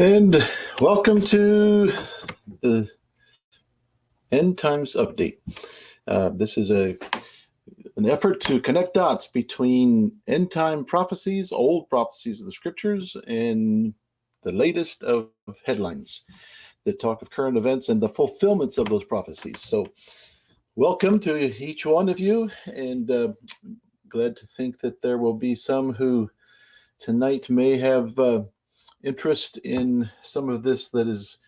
And welcome to the End Times Update. This is an effort to connect dots between end time prophecies, old prophecies of the scriptures, and the latest of headlines that talk of current events and the fulfillments of those prophecies. So welcome to each one of you, and glad to think that there will be some who tonight may have interest in some of this that is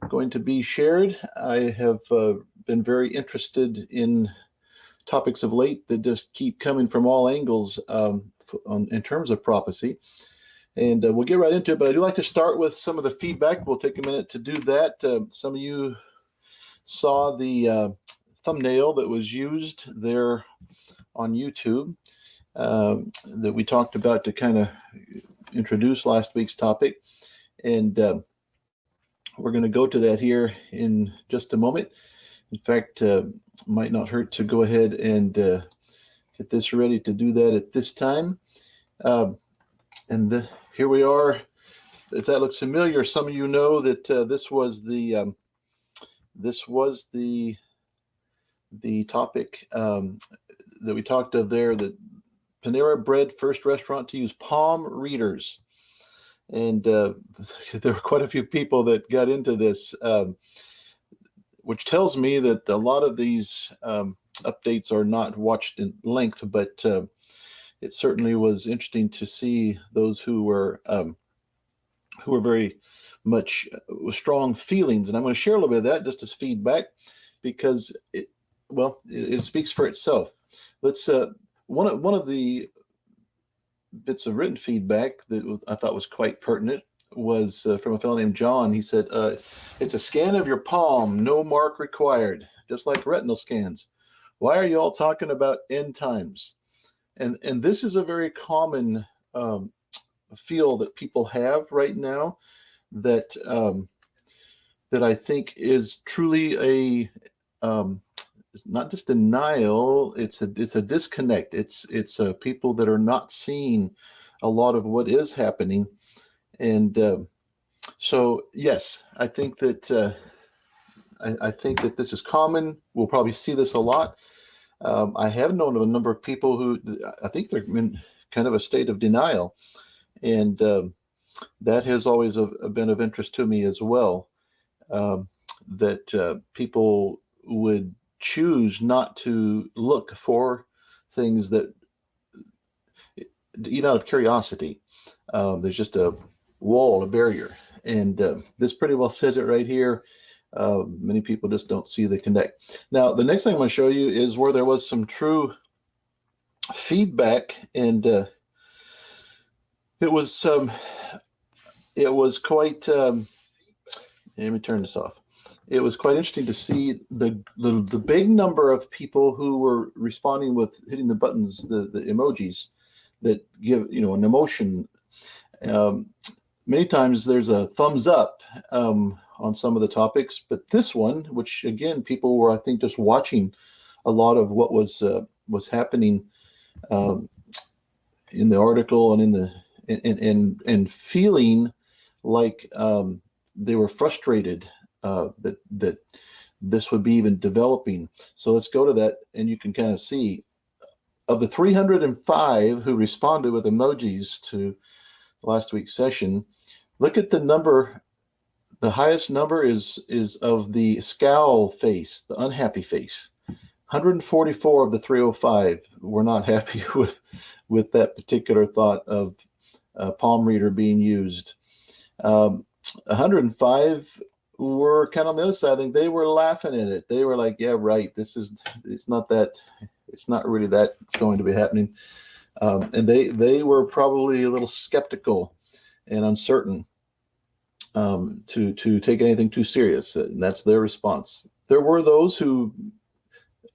going to be shared. I have been very interested in topics of late that just keep coming from all angles in terms of prophecy. And we'll get right into it, but I do like to start with some of the feedback. We'll take a minute to do that. Some of you saw the thumbnail that was used there on YouTube that we talked about to kind of introduce last week's topic, and we're going to go to that here in just a moment. In fact, might not hurt to go ahead and get this ready to do that at this time. Here we are. If that looks familiar, some of you know that this was the topic that we talked of there, that Panera Bread first restaurant to use palm readers. And there were quite a few people that got into this, which tells me that a lot of these updates are not watched in length, but it certainly was interesting to see those who were very much with strong feelings. And I'm going to share a little bit of that just as feedback, because it speaks for itself. Let's one of the bits of written feedback that I thought was quite pertinent was from a fellow named John. He said, it's a scan of your palm, no mark required, just like retinal scans. Why are you all talking about end times? And this is a very common feel that people have right now that I think is truly it's not just denial, it's a disconnect. It's people that are not seeing a lot of what is happening. And so yes, I think that this is common. We'll probably see this a lot. I have known of a number of people who I think they're in kind of a state of denial, and that has always been of interest to me as well. That people would choose not to look for things that eat out of curiosity. There's just a wall, a barrier, and this pretty well says it right here. Many people just don't see the connect. Now, the next thing I'm going to show you is where there was some true feedback, and it was quite. Let me turn this off. It was quite interesting to see the big number of people who were responding with hitting the buttons, the emojis that give an emotion. Many times there's a thumbs up on some of the topics, but this one, which again people were, I think, just watching a lot of what was happening in the article and and feeling like they were frustrated that this would be even developing. So let's go to that, and you can kind of see, of the 305 who responded with emojis to last week's session, look at the number. The highest number is of the scowl face, the unhappy face. 144 of the 305 were not happy with that particular thought of palm reader being used. 105 were kind of on the other side. I think they were laughing at it. They were like, yeah, right. It's not really that it's going to be happening. And they were probably a little skeptical and uncertain to take anything too serious. And that's their response. There were those who,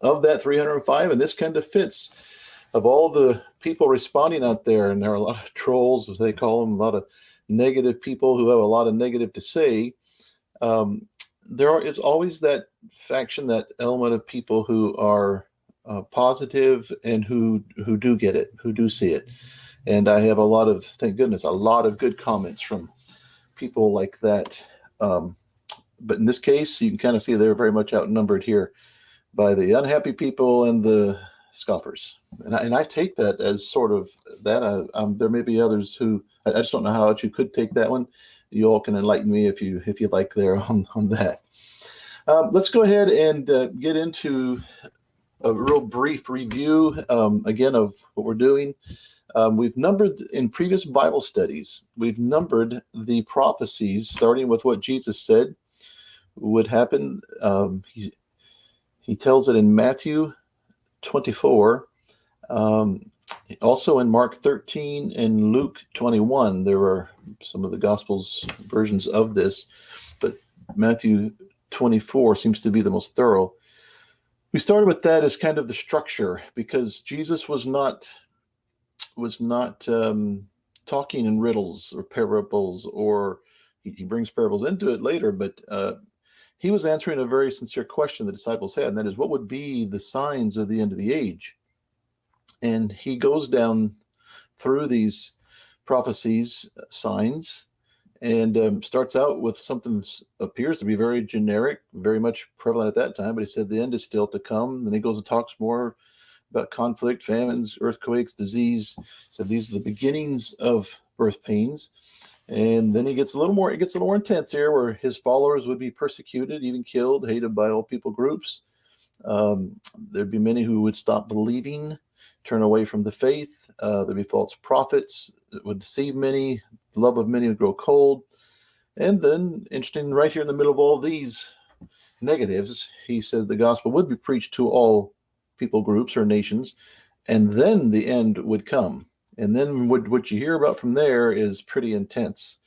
of that 305, and this kind of fits, of all the people responding out there, and there are a lot of trolls, as they call them, a lot of negative people who have a lot of negative to say. It's always that faction, that element of people who are positive and who do get it, who do see it. And I have thank goodness, a lot of good comments from people like that. But in this case, you can kind of see they're very much outnumbered here by the unhappy people and the scoffers. And I take that as sort of that. There may be others who I just don't know how else you could take that one. You all can enlighten me if you like there on that. Let's go ahead and get into a real brief review again of what we're doing. We've numbered in previous Bible studies. We've numbered the prophecies, starting with what Jesus said would happen. He tells it in Matthew 24, also in Mark 13 and Luke 21. There are some of the Gospels versions of this, but Matthew 24 seems to be the most thorough. We started with that as kind of the structure, because Jesus was not talking in riddles or parables, or he brings parables into it later, but he was answering a very sincere question the disciples had, and that is, what would be the signs of the end of the age? And he goes down through these prophecies, signs, and starts out with something that appears to be very generic, very much prevalent at that time, but he said the end is still to come. Then he goes and talks more about conflict, famines, earthquakes, disease. So these are the beginnings of birth pains. And then it gets a little more intense here, where his followers would be persecuted, even killed, hated by all people groups. There'd be many who would stop believing, turn away from the faith. There'd be false prophets that would deceive many. The love of many would grow cold. And then, interesting, right here in the middle of all these negatives, he said the gospel would be preached to all people groups or nations, and then the end would come. And then what you hear about from there is pretty intense,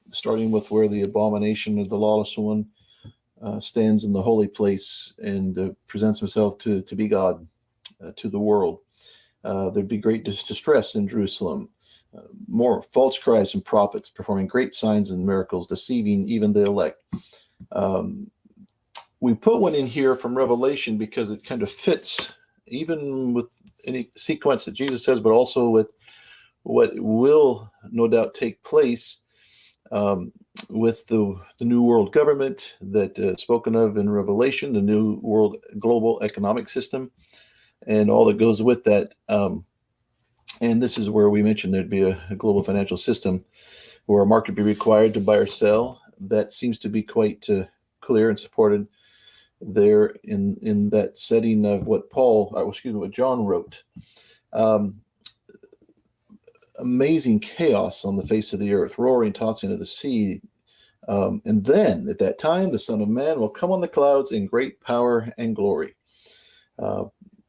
starting with where the abomination of the lawless one stands in the holy place and presents himself to be God to the world. There'd be great distress in Jerusalem. More false Christs and prophets performing great signs and miracles, deceiving even the elect. We put one in here from Revelation because it kind of fits even with any sequence that Jesus says, but also with what will no doubt take place with the new world government that spoken of in Revelation, the new world global economic system, and all that goes with that. And this is where we mentioned there'd be a global financial system where a market be required to buy or sell. That seems to be quite clear and supported there in that setting of what what John wrote. Amazing chaos on the face of the earth, roaring, tossing of the sea. And then at that time, the Son of Man will come on the clouds in great power and glory.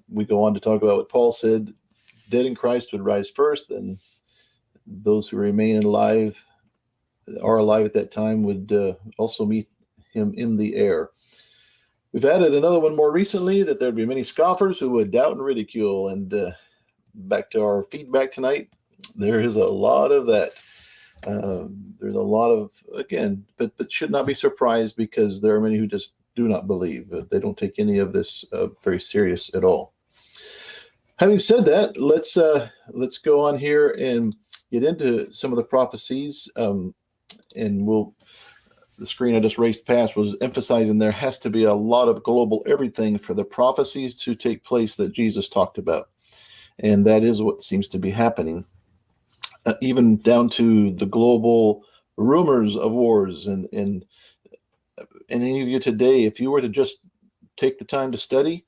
We go on to talk about what Paul said. Dead in Christ would rise first, and those who remain alive at that time would also meet him in the air. We've added another one more recently, that there'd be many scoffers who would doubt and ridicule. And back to our feedback tonight, there is a lot of that. There's a lot of, again, but should not be surprised, because there are many who just do not believe. They don't take any of this very serious at all. Having said that, let's go on here and get into some of the prophecies. And the screen I just raced past was emphasizing there has to be a lot of global everything for the prophecies to take place that Jesus talked about. And that is what seems to be happening, even down to the global rumors of wars. And any of you today, if you were to just take the time to study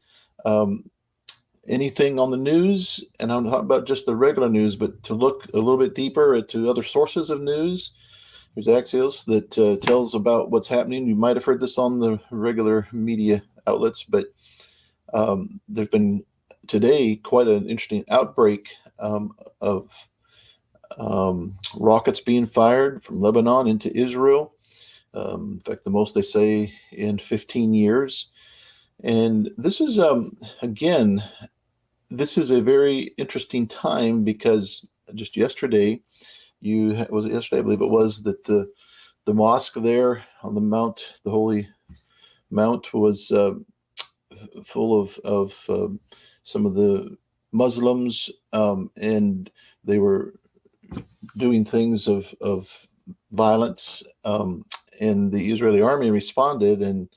anything on the news, and I'm not about just the regular news, but to look a little bit deeper into other sources of news. There's Axios that tells about what's happening. You might have heard this on the regular media outlets, but there's been today quite an interesting outbreak of rockets being fired from Lebanon into Israel. In fact, the most they say in 15 years. And this is, again, this is a very interesting time, because just yesterday, I believe it was, that the mosque there on the mount, the Holy Mount, was full of some of the Muslims, and they were doing things of violence, and the Israeli army responded, and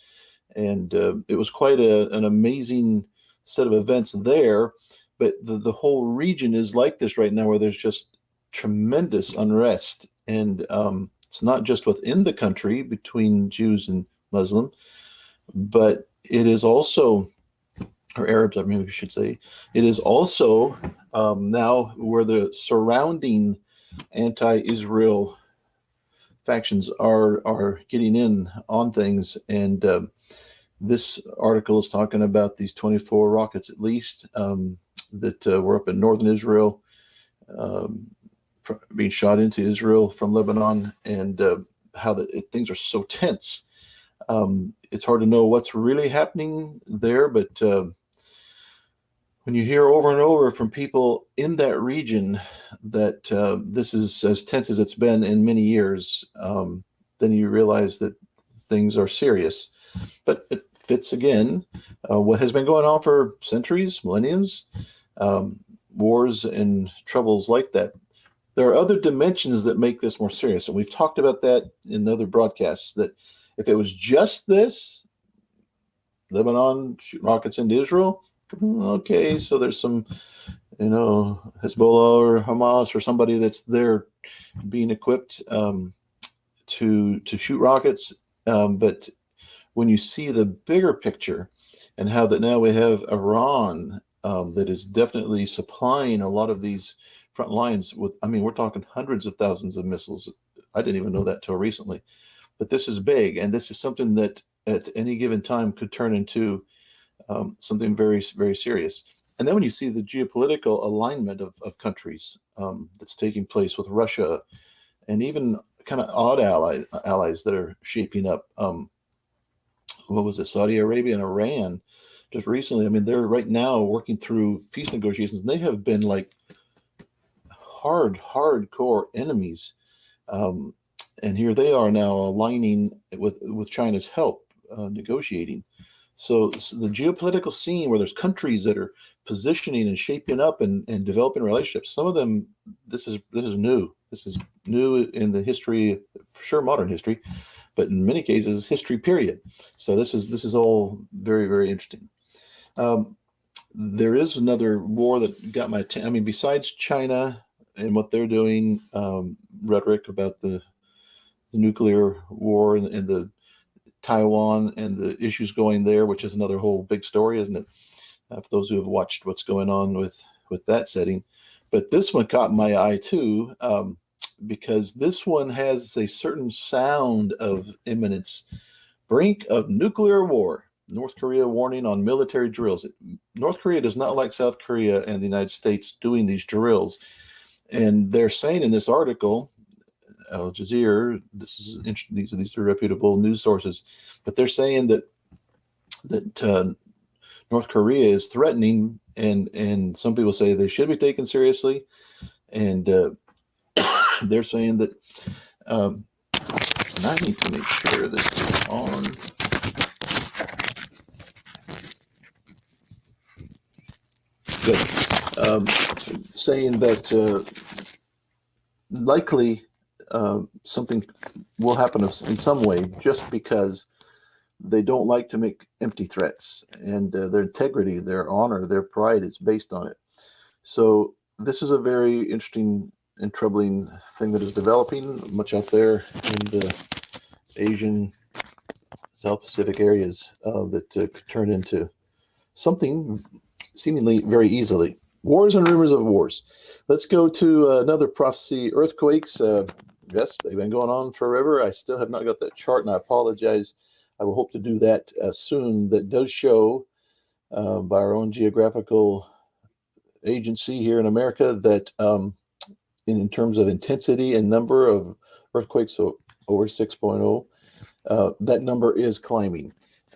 it was quite an amazing set of events there. But the whole region is like this right now, where there's just tremendous unrest, and it's not just within the country between Jews and Muslim, but it is also, or Arabs, I mean, we should say, it is also now where the surrounding anti-Israel factions are getting in on things. And this article is talking about these 24 rockets, at least, that were up in northern Israel, um, being shot into Israel from Lebanon, and how things are so tense. It's hard to know what's really happening there, but when you hear over and over from people in that region that this is as tense as it's been in many years, then you realize that things are serious. But it fits again what has been going on for centuries, millenniums, wars and troubles like that. There are other dimensions that make this more serious, and we've talked about that in other broadcasts, that if it was just this, Lebanon shooting rockets into Israel, okay, so there's some, Hezbollah or Hamas or somebody that's there being equipped to shoot rockets. But when you see the bigger picture, and how that now we have Iran that is definitely supplying a lot of these front lines with, I mean, we're talking hundreds of thousands of missiles. I didn't even know that till recently. But this is big, and this is something that at any given time could turn into something very, very serious. And then when you see the geopolitical alignment of countries that's taking place with Russia, and even kind of odd allies that are shaping up, what was it, Saudi Arabia and Iran just recently. I mean, they're right now working through peace negotiations, and they have been like hardcore enemies. And here they are now aligning with China's help, negotiating. So the geopolitical scene, where there's countries that are positioning and shaping up and developing relationships. Some of them, this is new. This is new in the history, for sure, modern history, but in many cases, history period. So this is all very, very interesting. There is another war that got my attention. I mean, besides China and what they're doing, rhetoric about the nuclear war and the Taiwan and the issues going there, which is another whole big story, isn't it? For those who have watched what's going on with that setting. But this one caught my eye too, because this one has a certain sound of imminence. Brink of nuclear war. North Korea warning on military drills. North Korea does not like South Korea and the United States doing these drills. And they're saying in this article, Al Jazeera, these are reputable news sources, but they're saying that North Korea is threatening, and some people say they should be taken seriously, and they're saying that. And I need to make sure this is on. Good. Saying that likely something will happen in some way, just because they don't like to make empty threats, and their integrity, their honor, their pride is based on it. So this is a very interesting and troubling thing that is developing much out there in the Asian, South Pacific areas that could turn into something seemingly very easily. Wars and rumors of wars. Let's go to another prophecy. Earthquakes. Yes, they've been going on forever. I still have not got that chart, and I apologize. I will hope to do that soon. That does show by our own geographical agency here in America that in terms of intensity and number of earthquakes, so over 6.0, that number is climbing.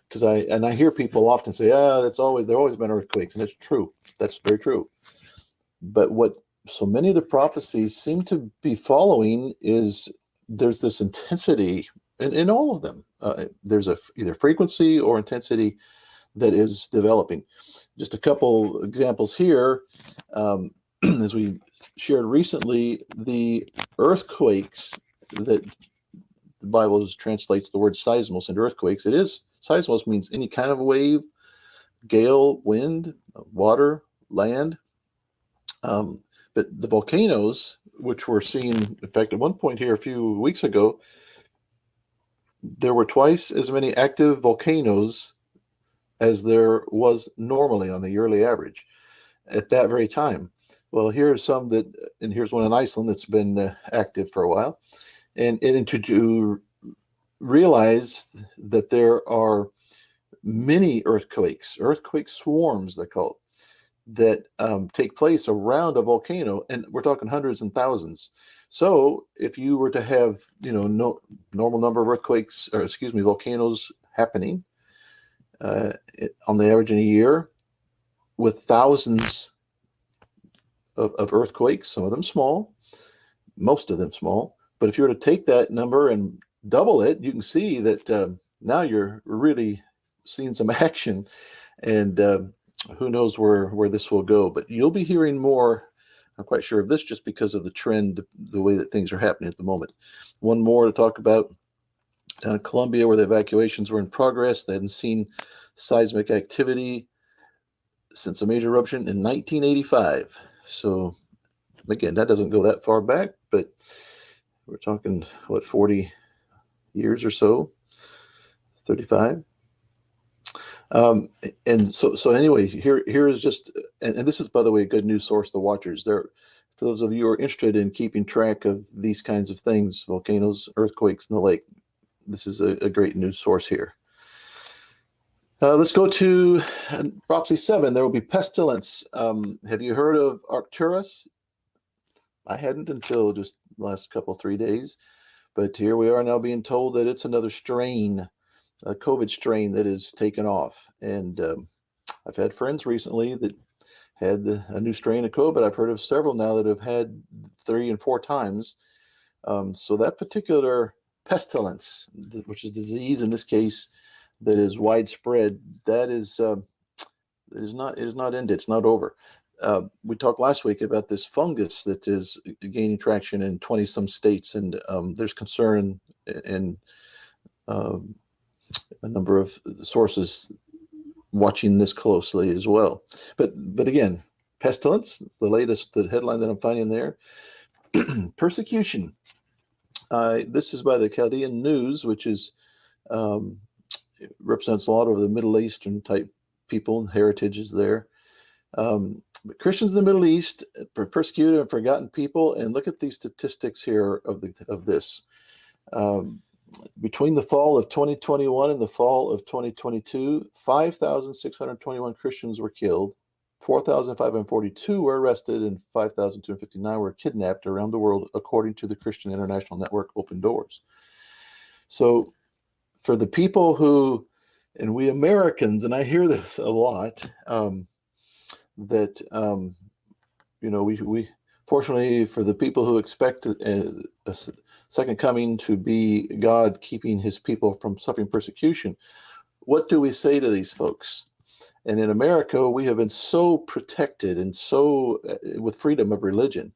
Because I hear people often say, there always been earthquakes, and it's true. That's very true. But what so many of the prophecies seem to be following is there's this intensity in all of them. There's either frequency or intensity that is developing. Just a couple examples here. As we shared recently, the earthquakes that the Bible translates the word seismos into earthquakes. It is, seismos means any kind of wave, gale, wind, water, land. But the volcanoes, which we're seeing, in fact, at one point here a few weeks ago, there were twice as many active volcanoes as there was normally on the yearly average at that very time. Well, here are some that, and here's one in Iceland that's been active for a while. And to realize that there are many earthquake swarms, they're called, that take place around a volcano, and we're talking hundreds and thousands. So if you were to have, no normal number of volcanoes happening on the average in a year, with thousands of earthquakes, some of them small, most of them small. But if you were to take that number and double it, you can see that now you're really seeing some action, and who knows where this will go. But you'll be hearing more, I'm quite sure of this, just because of the trend, the way that things are happening at the moment. One more to talk about down in Colombia, where the evacuations were in progress. They hadn't seen seismic activity since a major eruption in 1985. So again, that doesn't go that far back, but we're talking, 40 years or so, 35. And so anyway, here is just, and this is, by the way, a good news source to watchers. For those of you who are interested in keeping track of these kinds of things, volcanoes, earthquakes, and the like, this is a great news source here. Let's go to Prophecy 7. There will be pestilence. Have you heard of Arcturus? I hadn't until just the last 3 days. But here we are now being told that it's another strain, a COVID strain that is taken off. And I've had friends recently that had a new strain of COVID. I've heard of several now that have had 3 and 4 times. So that particular pestilence, which is disease in this case, that is widespread, that is not ended. It's not over. We talked last week about this fungus that is gaining traction in 20-some states, and there's concern in a number of sources watching this closely as well. But again, pestilence, it's the latest, the headline that I'm finding there. Persecution. This is by the Chaldean News, which is represents a lot of the Middle Eastern type people and heritages there. But Christians in the Middle East, persecuted and forgotten people, and look at these statistics here of this. Between the fall of 2021 and the fall of 2022, 5,621 Christians were killed, 4,542 were arrested, and 5,259 were kidnapped around the world, according to the Christian International Network Open Doors. So for the people who, and we Americans, and I hear this a lot, that we fortunately, for the people who expect a second coming to be God keeping his people from suffering persecution, what do we say to these folks? And in America, we have been so protected and so with freedom of religion.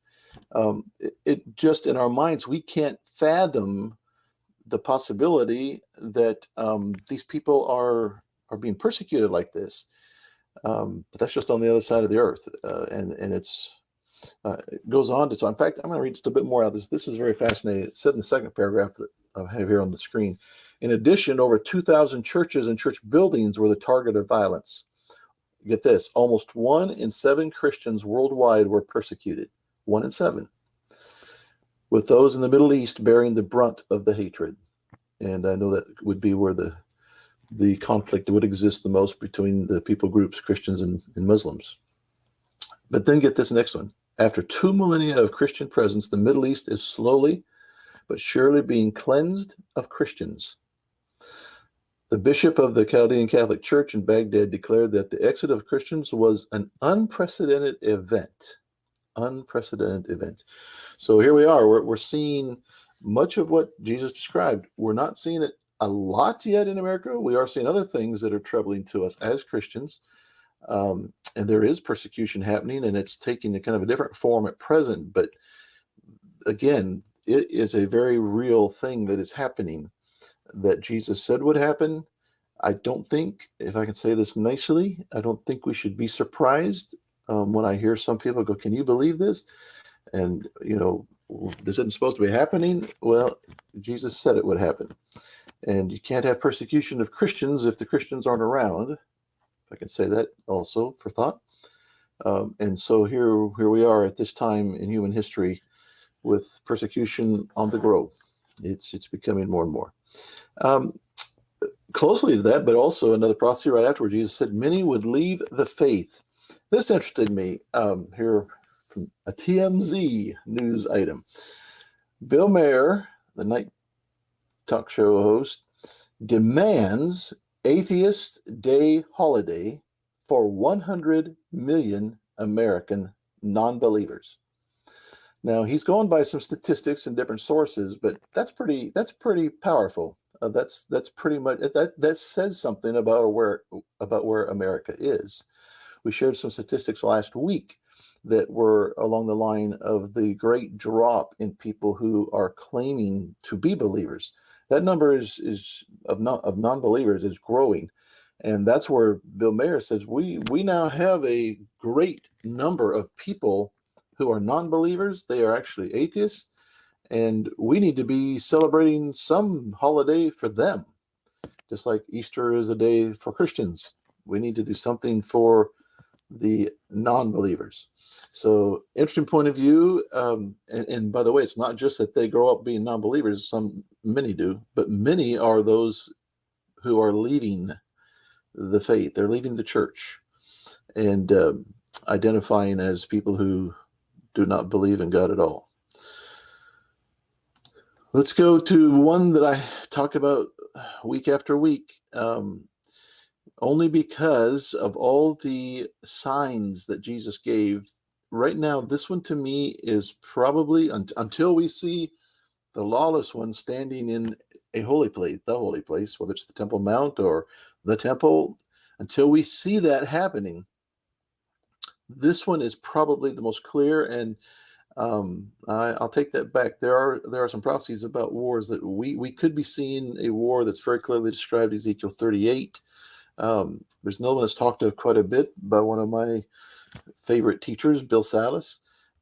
It just, in our minds, we can't fathom the possibility that these people are being persecuted like this. But that's just on the other side of the earth, and it's it goes on to. So, in fact, I'm going to read just a bit more out of this. This is very fascinating. It said in the second paragraph that I have here on the screen. In addition, over 2,000 churches and church buildings were the target of violence. Get this: almost 1 in 7 Christians worldwide were persecuted. 1 in 7. With those in the Middle East bearing the brunt of the hatred. And I know that would be where the conflict would exist the most between the people groups, Christians and Muslims. But then get this next one. After 2 millennia of Christian presence, the Middle East is slowly but surely being cleansed of Christians. The bishop of the Chaldean Catholic Church in Baghdad declared that the exit of Christians was an unprecedented event. Unprecedented event. So here we are. We're seeing much of what Jesus described. We're not seeing it a lot yet in America. We are seeing other things that are troubling to us as Christians. And there is persecution happening, and it's taking a kind of a different form at present. But again, it is a very real thing that is happening that Jesus said would happen. I don't think, if I can say this nicely, I don't think we should be surprised when I hear some people go, "Can you believe this?" And, this isn't supposed to be happening. Well, Jesus said it would happen. And you can't have persecution of Christians if the Christians aren't around. If I can say that also for thought. And so here we are at this time in human history with persecution on the grow. It's becoming more and more. Closely to that, but also another prophecy right afterwards, Jesus said, many would leave the faith. This interested me here from a TMZ news item. Bill Maher, the night talk show host, demands Atheist Day holiday for 100 million American non-believers. Now, he's going by some statistics and different sources, but that's pretty powerful. That's pretty much that says something about where America is. We shared some statistics last week that were along the line of the great drop in people who are claiming to be believers. That number is of non-believers is growing, and that's where Bill Maher says we now have a great number of people who are non-believers. They are actually atheists, and we need to be celebrating some holiday for them, just like Easter is a day for Christians. We need to do something for the non-believers. So interesting point of view. And by the way, it's not just that they grow up being non-believers. Many do, but many are those who are leaving the faith. They're leaving the church and identifying as people who do not believe in God at all. Let's go to one that I talk about week after week. Only because of all the signs that Jesus gave. Right now, this one to me is probably, until we see the lawless one standing in a holy place, the holy place, whether it's the Temple Mount or the temple, until we see that happening, this one is probably the most clear. And I'll take that back. There are some prophecies about wars that we could be seeing a war that's very clearly described, Ezekiel 38. There's another one that's talked of quite a bit by one of my favorite teachers, Bill Salas,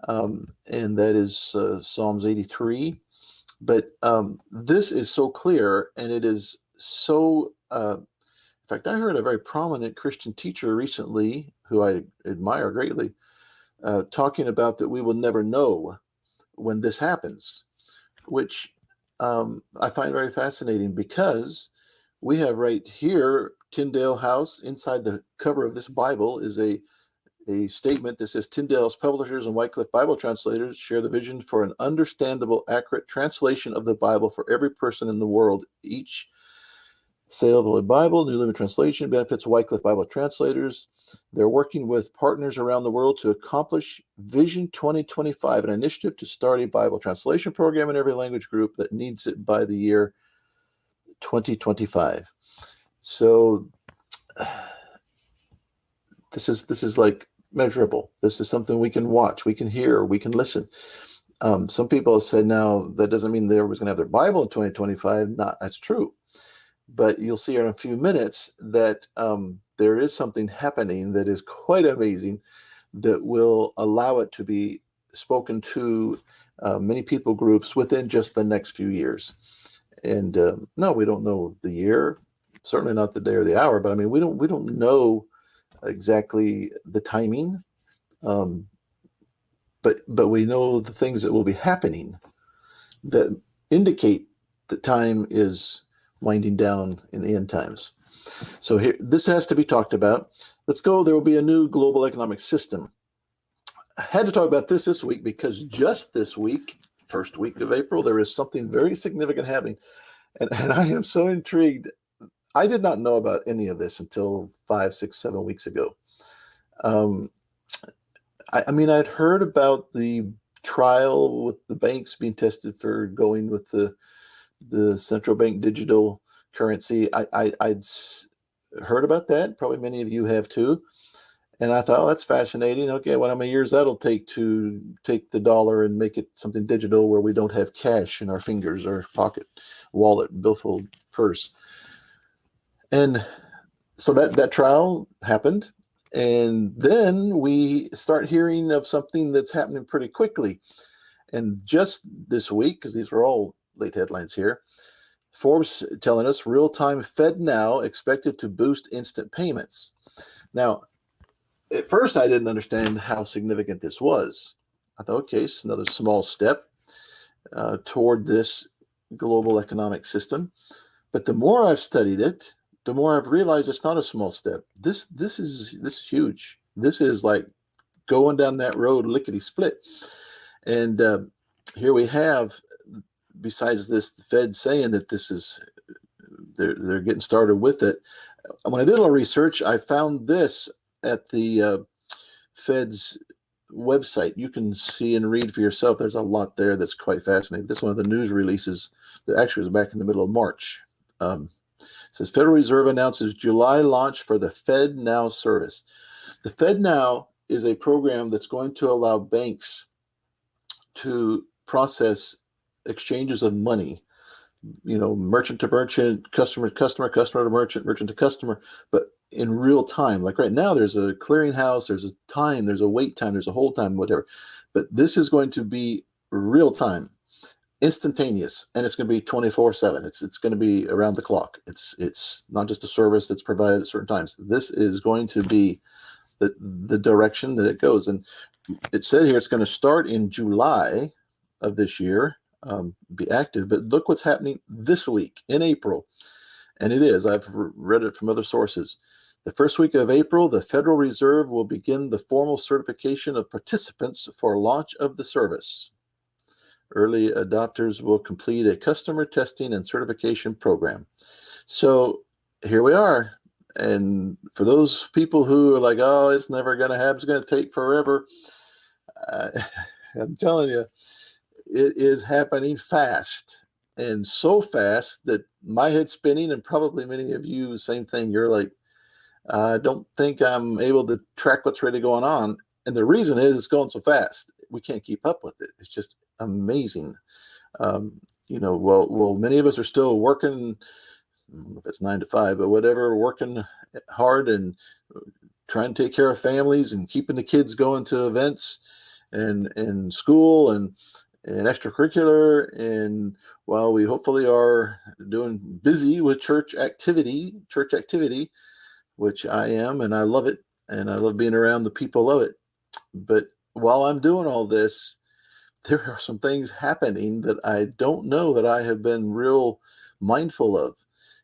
and that is Psalms 83. But this is so clear, and it is so. In fact, I heard a very prominent Christian teacher recently, who I admire greatly, talking about that we will never know when this happens, which I find very fascinating, because we have right here, Tyndale House, inside the cover of this Bible is a statement that says, Tyndale's publishers and Wycliffe Bible translators share the vision for an understandable, accurate translation of the Bible for every person in the world. Each sale of the Holy Bible, New Living Translation, benefits Wycliffe Bible translators. They're working with partners around the world to accomplish Vision 2025, an initiative to start a Bible translation program in every language group that needs it by the year 2025. So this is like measurable. This is something we can watch, we can hear, we can listen. Some people have said, now that doesn't mean that everybody's going to have their Bible in 2025. Not that's true, but you'll see in a few minutes that there is something happening that is quite amazing, that will allow it to be spoken to many people groups within just the next few years. And no, we don't know the year, certainly not the day or the hour, but I mean, we don't know exactly the timing, but we know the things that will be happening that indicate that time is winding down in the end times. So here, this has to be talked about. Let's go. There will be a new global economic system. I had to talk about this week because just this week, first week of April, there is something very significant happening. And I am so intrigued. I did not know about any of this until 5, 6, 7 weeks ago. I mean, I'd heard about the trial with the banks being tested for going with the central bank digital currency. I'd heard about that. Probably many of you have too. And I thought, oh, that's fascinating. Okay, well, how many years that'll take to take the dollar and make it something digital where we don't have cash in our fingers or pocket, wallet, billfold, purse. And so that trial happened. And then we start hearing of something that's happening pretty quickly. And just this week, because these are all late headlines here, Forbes telling us real-time FedNow expected to boost instant payments. Now, at first, I didn't understand how significant this was. I thought, okay, it's another small step toward this global economic system. But the more I've studied it, the more I've realized it's not a small step. This is huge. This is like going down that road lickety split. And here we have, besides this, the Fed saying that this is they're getting started with it. When I did a little research, I found this at the Fed's website. You can see and read for yourself. There's a lot there that's quite fascinating. This is one of the news releases that actually was back in the middle of March. It says Federal Reserve announces July launch for the FedNow service. The FedNow is a program that's going to allow banks to process exchanges of money, merchant to merchant, customer to customer, customer to merchant, merchant to customer, but in real time. Like right now, there's a clearinghouse, there's a time, there's a wait time, there's a hold time, whatever. But this is going to be real time, instantaneous, and it's going to be 24/7. It's going to be around the clock. It's not just a service that's provided at certain times. This is going to be the direction that it goes. And it said here it's going to start in July of this year, be active. But look what's happening this week in April. And it is. I've read it from other sources. The first week of April, the Federal Reserve will begin the formal certification of participants for launch of the service. Early adopters will complete a customer testing and certification program. So here we are. And for those people who are like, oh, it's never going to happen, it's going to take forever, I'm telling you, it is happening fast. And so fast that my head's spinning, and probably many of you, same thing. You're like, I don't think I'm able to track what's really going on. And the reason is it's going so fast. We can't keep up with it. It's just amazing. Well, many of us are still working, I don't know if it's 9 to 5, but whatever, working hard and trying to take care of families and keeping the kids going to events and school and extracurricular. And while we hopefully are doing busy with church activity, which I am, and I love it. And I love being around the people of it. But while I'm doing all this, there are some things happening that I don't know that I have been real mindful of.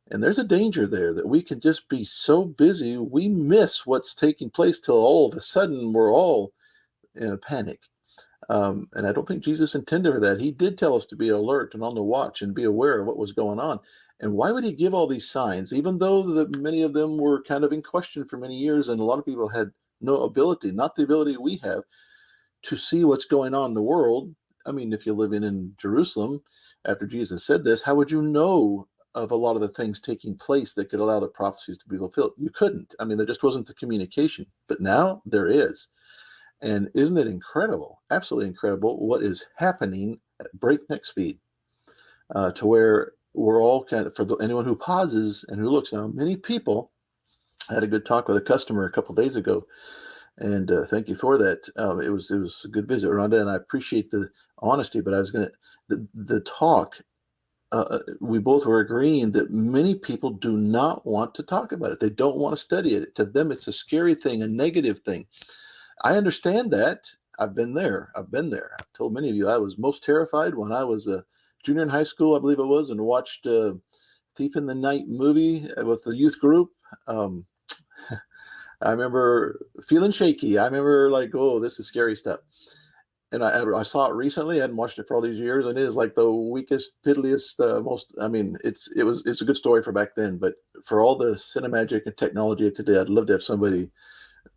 And there's a danger there that we can just be so busy, we miss what's taking place till all of a sudden we're all in a panic. And I don't think Jesus intended for that. He did tell us to be alert and on the watch and be aware of what was going on. And why would he give all these signs, even though many of them were kind of in question for many years, and a lot of people had no ability, not the ability we have, to see what's going on in the world. I mean, if you're living in Jerusalem after Jesus said this, how would you know of a lot of the things taking place that could allow the prophecies to be fulfilled? You couldn't. I mean, there just wasn't the communication. But now there is. And isn't it incredible, absolutely incredible, what is happening at breakneck speed, to where we're all kind of, anyone who pauses and who looks now, many people. I had a good talk with a customer a couple of days ago, and thank you for that. It was a good visit, Rhonda, and I appreciate the honesty. But I was going to the talk. We both were agreeing that many people do not want to talk about it. They don't want to study it. To them, it's a scary thing, a negative thing. I understand that. I've been there. I've told many of you I was most terrified when I was a junior in high school, I believe it was, and watched Thief in the Night movie with the youth group. I remember feeling shaky. I remember like, oh, this is scary stuff. And I saw it recently. I hadn't watched it for all these years, and it is like the weakest, piddliest, most. I mean, it's a good story for back then, but for all the cinemagic and technology of today, I'd love to have somebody.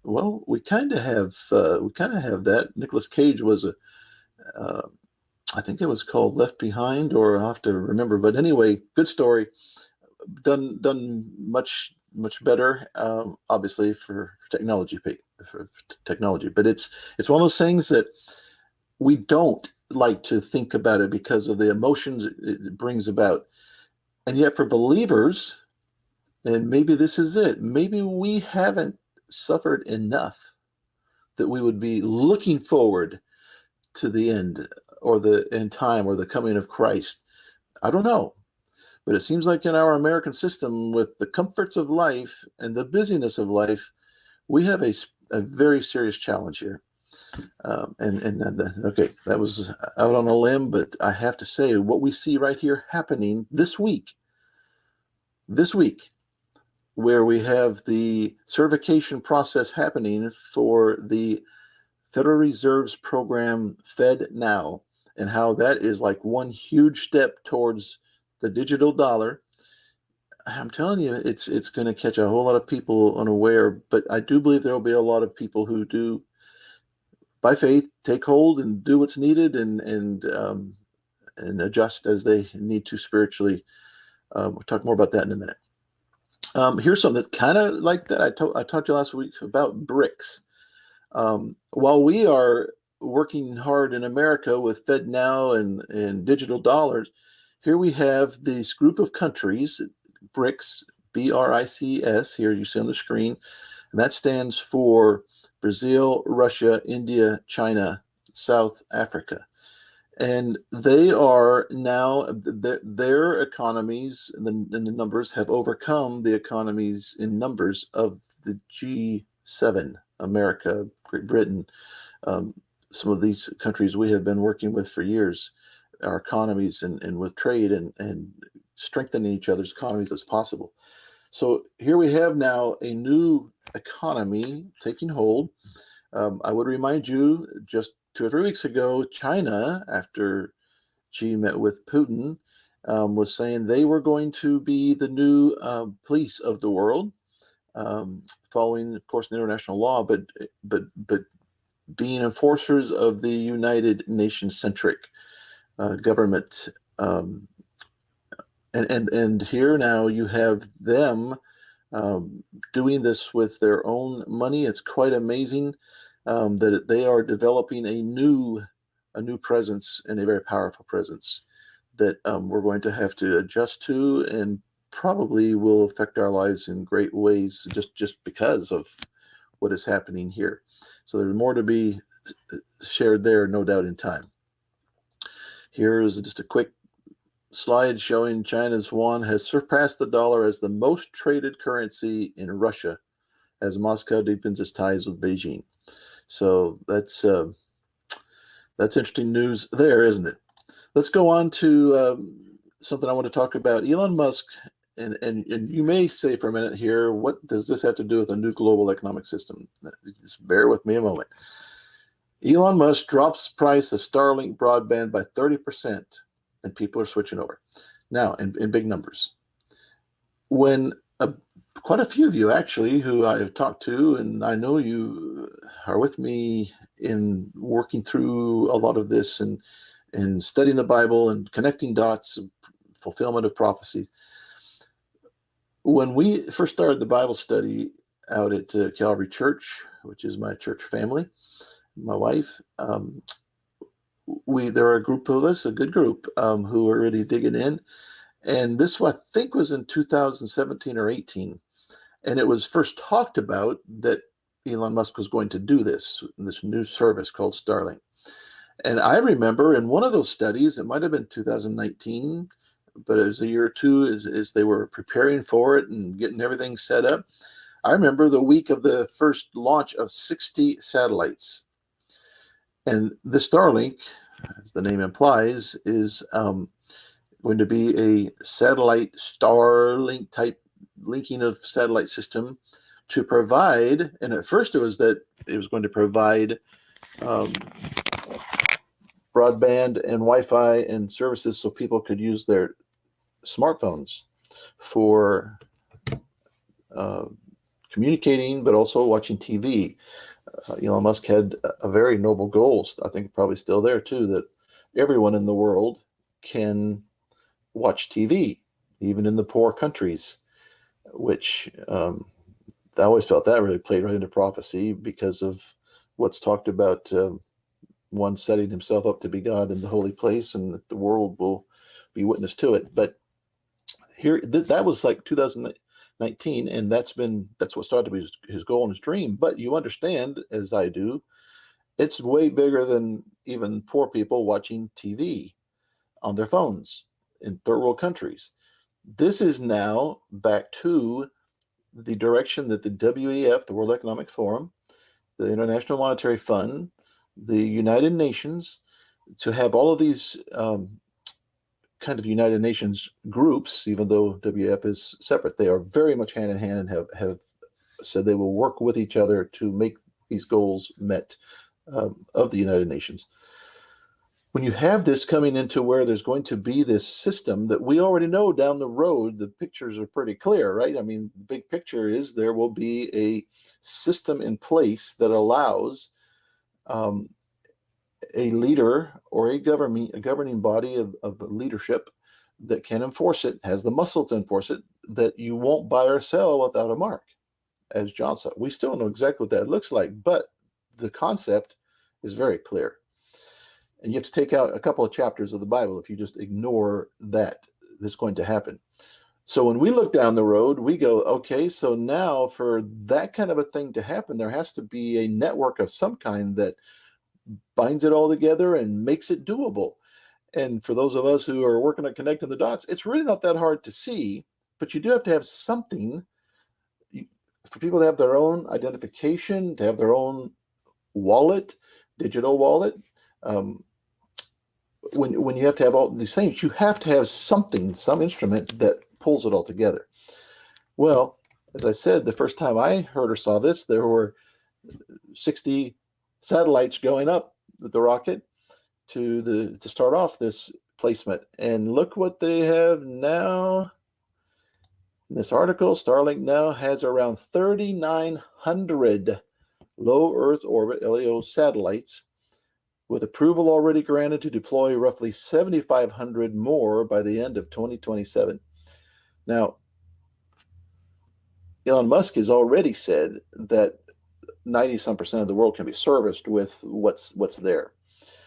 Well, we kind of have that. Nicolas Cage was I think it was called Left Behind, or I'll have to remember. But anyway, good story. Done much better, obviously for technology for technology. But it's one of those things that we don't like to think about it because of the emotions it brings about. And yet for believers, and maybe this is it, maybe we haven't suffered enough that we would be looking forward to the end or the end time or the coming of Christ. I don't know. But it seems like in our American system, with the comforts of life and the busyness of life, we have a very serious challenge here. Okay, that was out on a limb, but I have to say what we see right here happening this week, where we have the certification process happening for the Federal Reserve's program FedNow, and how that is like one huge step towards the digital dollar. I'm telling you, it's going to catch a whole lot of people unaware, but I do believe there will be a lot of people who do, by faith, take hold and do what's needed and adjust as they need to spiritually. We'll talk more about that in a minute. Here's something that's kind of like that. I talked to you last week about BRICS. While we are working hard in America with FedNow and digital dollars, here we have this group of countries, BRICS, BRICS, here you see on the screen, and that stands for Brazil, Russia, India, China, South Africa. And they are now, their economies and the numbers have overcome the economies in numbers of the G7, America, Great Britain, some of these countries we have been working with for years, our economies and with trade and strengthening each other's economies as possible. So here we have now a new economy taking hold. I would remind you, just 2 or 3 weeks ago, China, after Xi met with Putin, was saying they were going to be the new police of the world, following, of course, international law, but being enforcers of the United Nations-centric government. And here now you have them doing this with their own money. It's quite amazing that they are developing a new presence, and a very powerful presence that we're going to have to adjust to, and probably will affect our lives in great ways just because of what is happening here. So there's more to be shared there, no doubt, in time. Here is just a quick slide showing China's yuan has surpassed the dollar as the most traded currency in Russia as Moscow deepens its ties with Beijing. So that's interesting news there, isn't it? Let's go on to something I want to talk about. Elon Musk, and you may say for a minute here, what does this have to do with a new global economic system? Just bear with me a moment. Elon Musk drops price of Starlink broadband by 30%, and people are switching over. Now, in big numbers. When quite a few of you, actually, who I have talked to, and I know you are with me in working through a lot of this and studying the Bible and connecting dots, fulfillment of prophecy. When we first started the Bible study out at Calvary Church, which is my church family, my wife, there were a group of us, a good group, who were really digging in. And this, I think, was in 2017 or 18. And it was first talked about that Elon Musk was going to do this new service called Starlink. And I remember in one of those studies, it might have been 2019, but it was a year or two as they were preparing for it and getting everything set up. I remember the week of the first launch of 60 satellites. And the Starlink, as the name implies, is going to be a satellite Starlink type linking of satellite system to provide, and at first it was going to provide broadband and Wi-Fi and services so people could use their smartphones for communicating, but also watching TV. Elon Musk had a very noble goal, I think probably still there too, that everyone in the world can watch TV, even in the poor countries, which I always felt that really played right into prophecy because of what's talked about, one setting himself up to be God in the holy place, and that the world will be witness to it. But here, that was like 2019, and that's what started to be his goal and his dream. But you understand, as I do, it's way bigger than even poor people watching TV on their phones in third world countries. This is now back to the direction that the WEF, the World Economic Forum, the International Monetary Fund, the United Nations, to have all of these kind of United Nations groups, even though WEF is separate, they are very much hand in hand and have said they will work with each other to make these goals met, of the United Nations. When you have this coming into where there's going to be this system that we already know down the road, the pictures are pretty clear, right? I mean, the big picture is there will be a system in place that allows a leader or a governing body of leadership that can enforce it, has the muscle to enforce it, that you won't buy or sell without a mark, as John said. We still don't know exactly what that looks like, but the concept is very clear. And you have to take out a couple of chapters of the Bible if you just ignore that that's going to happen. So when we look down the road, we go, okay, so now for that kind of a thing to happen, there has to be a network of some kind that binds it all together and makes it doable. And for those of us who are working on connecting the dots, it's really not that hard to see, but you do have to have something for people to have their own identification, to have their own wallet, digital wallet. When you have to have all these things, you have to have something, some instrument that pulls it all together. Well, as I said, the first time I heard or saw this, there were 60 satellites going up with the rocket to start off this placement. And look what they have now. In this article, Starlink now has around 3,900 low Earth orbit LEO satellites, with approval already granted to deploy roughly 7,500 more by the end of 2027. Now, Elon Musk has already said that 90-some% of the world can be serviced with what's there.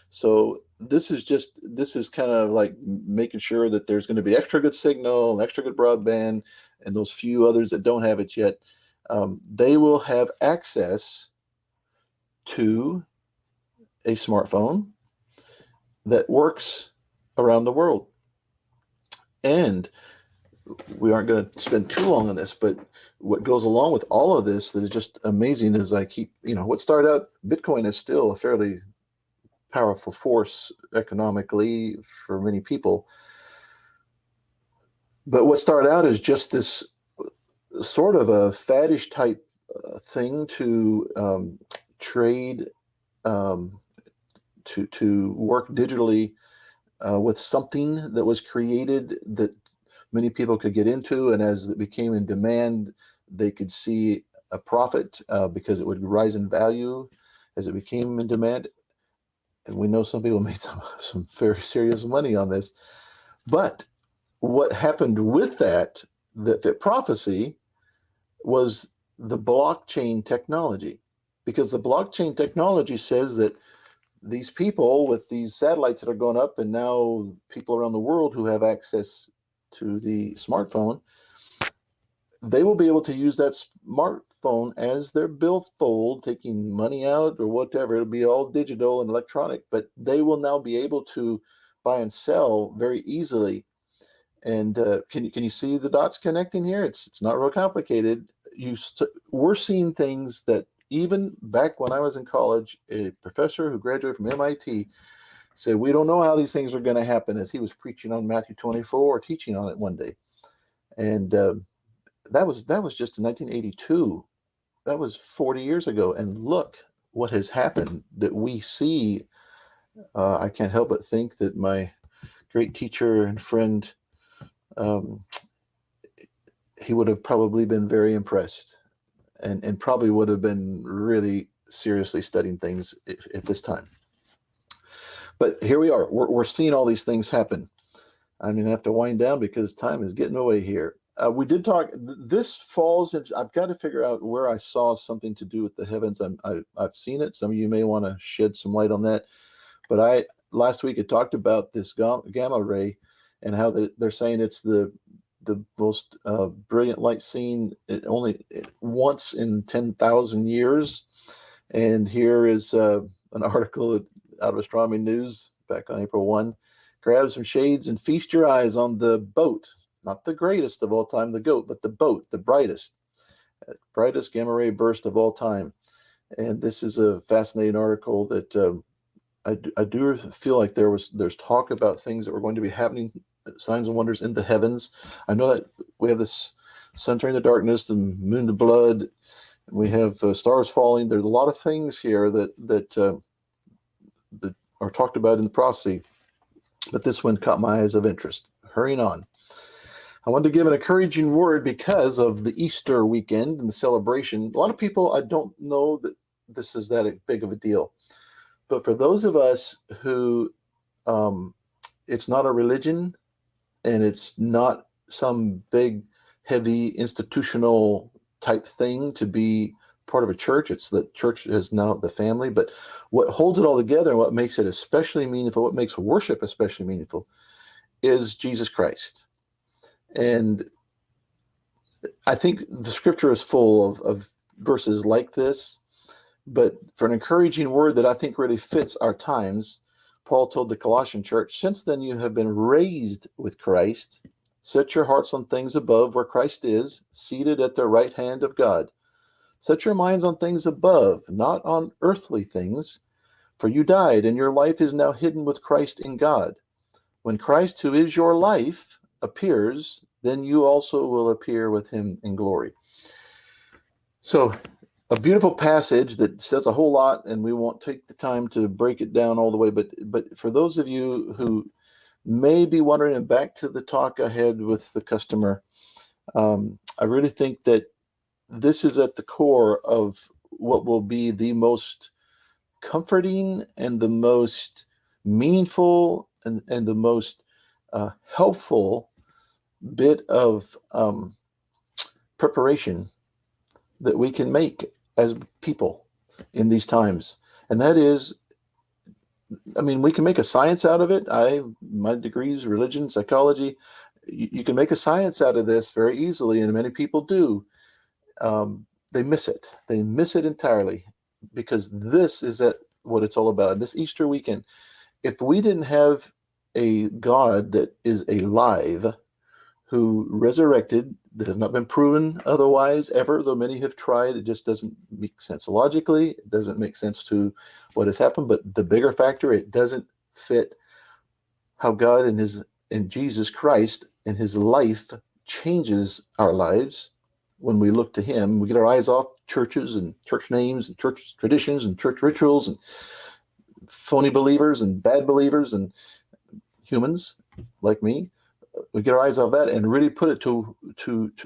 So this is kind of like making sure that there's going to be extra good signal, extra good broadband, and those few others that don't have it yet, they will have access to a smartphone that works around the world. And we aren't going to spend too long on this, but what goes along with all of this that is just amazing is what started out, Bitcoin is still a fairly powerful force economically for many people. But what started out as just this sort of a faddish type thing to trade, to work digitally with something that was created that many people could get into, and as it became in demand, they could see a profit because it would rise in value as it became in demand. And we know some people made some very serious money on this. But what happened with that fit prophecy was the blockchain technology, because the blockchain technology says that these people with these satellites that are going up, and now people around the world who have access to the smartphone, they will be able to use that smartphone as their billfold, taking money out or whatever. It'll be all digital and electronic, but they will now be able to buy and sell very easily. And can you see the dots connecting here? It's not real complicated. We're seeing things that even back when I was in college, a professor who graduated from MIT said, we don't know how these things are going to happen, as he was preaching on Matthew 24 or teaching on it one day. And that was just in 1982. That was 40 years ago. And look what has happened that we see. I can't help but think that my great teacher and friend, he would have probably been very impressed and probably would have been really seriously studying things at this time. But here we are. We're seeing all these things happen. I'm going to have to wind down because time is getting away here. We did talk. This falls into. I've got to figure out where I saw something to do with the heavens. I've seen it. Some of you may want to shed some light on that. But last week had talked about this gamma ray and how they're saying it's the most brilliant light seen only once in 10,000 years. And here is an article out of Astronomy News back on April 1. Grab some shades and feast your eyes on the boat. Not the greatest of all time, the GOAT, but the boat, the brightest gamma ray burst of all time. And this is a fascinating article that I do feel like there's talk about things that were going to be happening, signs and wonders in the heavens. I know that we have this sun turning to darkness, the moon to blood. We have stars falling. There's a lot of things here that are talked about in the prophecy, but this one caught my eyes of interest. Hurrying on. I wanted to give an encouraging word because of the Easter weekend and the celebration. A lot of people, I don't know that this is that big of a deal. But for those of us who it's not a religion and it's not some big, heavy institutional type thing to be part of a church. It's the church is now the family. But what holds it all together and what makes it especially meaningful, what makes worship especially meaningful, is Jesus Christ. And I think the scripture is full of verses like this. But for an encouraging word that I think really fits our times, Paul told the Colossian church, since then you have been raised with Christ. Set your hearts on things above where Christ is, seated at the right hand of God. Set your minds on things above, not on earthly things. For you died, and your life is now hidden with Christ in God. When Christ, who is your life, appears, then you also will appear with him in glory. So, a beautiful passage that says a whole lot, and we won't take the time to break it down all the way. But for those of you who may be wondering, and back to the talk I had with the customer, I really think that this is at the core of what will be the most comforting and the most meaningful and the most helpful bit of preparation that we can make as people in these times. And that is, I mean, we can make a science out of it. My degree is religion, psychology. You can make a science out of this very easily, and many people do. They miss it. They miss it entirely, because this is what it's all about. This Easter weekend, if we didn't have a God that is alive, who resurrected, that has not been proven otherwise ever, though many have tried. It just doesn't make sense logically. It doesn't make sense to what has happened. But the bigger factor, it doesn't fit how God and Jesus Christ and his life changes our lives when we look to him. We get our eyes off churches and church names and church traditions and church rituals and phony believers and bad believers and humans like me. We get our eyes off that and really put it to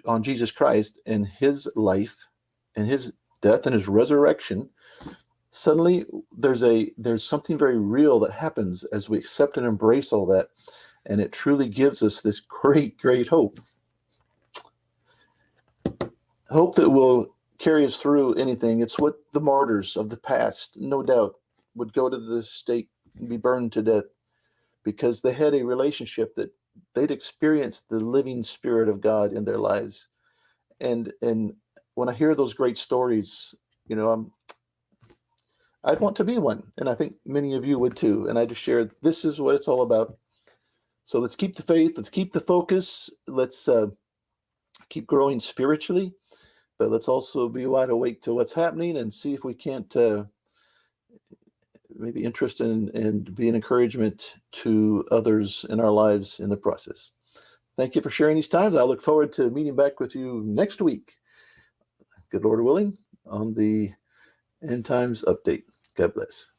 on Jesus Christ and his life and his death and his resurrection. Suddenly there's something very real that happens as we accept and embrace all that, and it truly gives us this great hope that will carry us through anything. It's what the martyrs of the past, no doubt, would go to the stake and be burned to death, because they had a relationship that they'd experienced the living Spirit of God in their lives. And when I hear those great stories, I'd want to be one. And I think many of you would too. And I just share, this is what it's all about. So let's keep the faith. Let's keep the focus. Let's keep growing spiritually. But let's also be wide awake to what's happening and see if we can't maybe interest and be an encouragement to others in our lives in the process. Thank you for sharing these times. I look forward to meeting back with you next week, good Lord willing, on the End Times Update. God bless.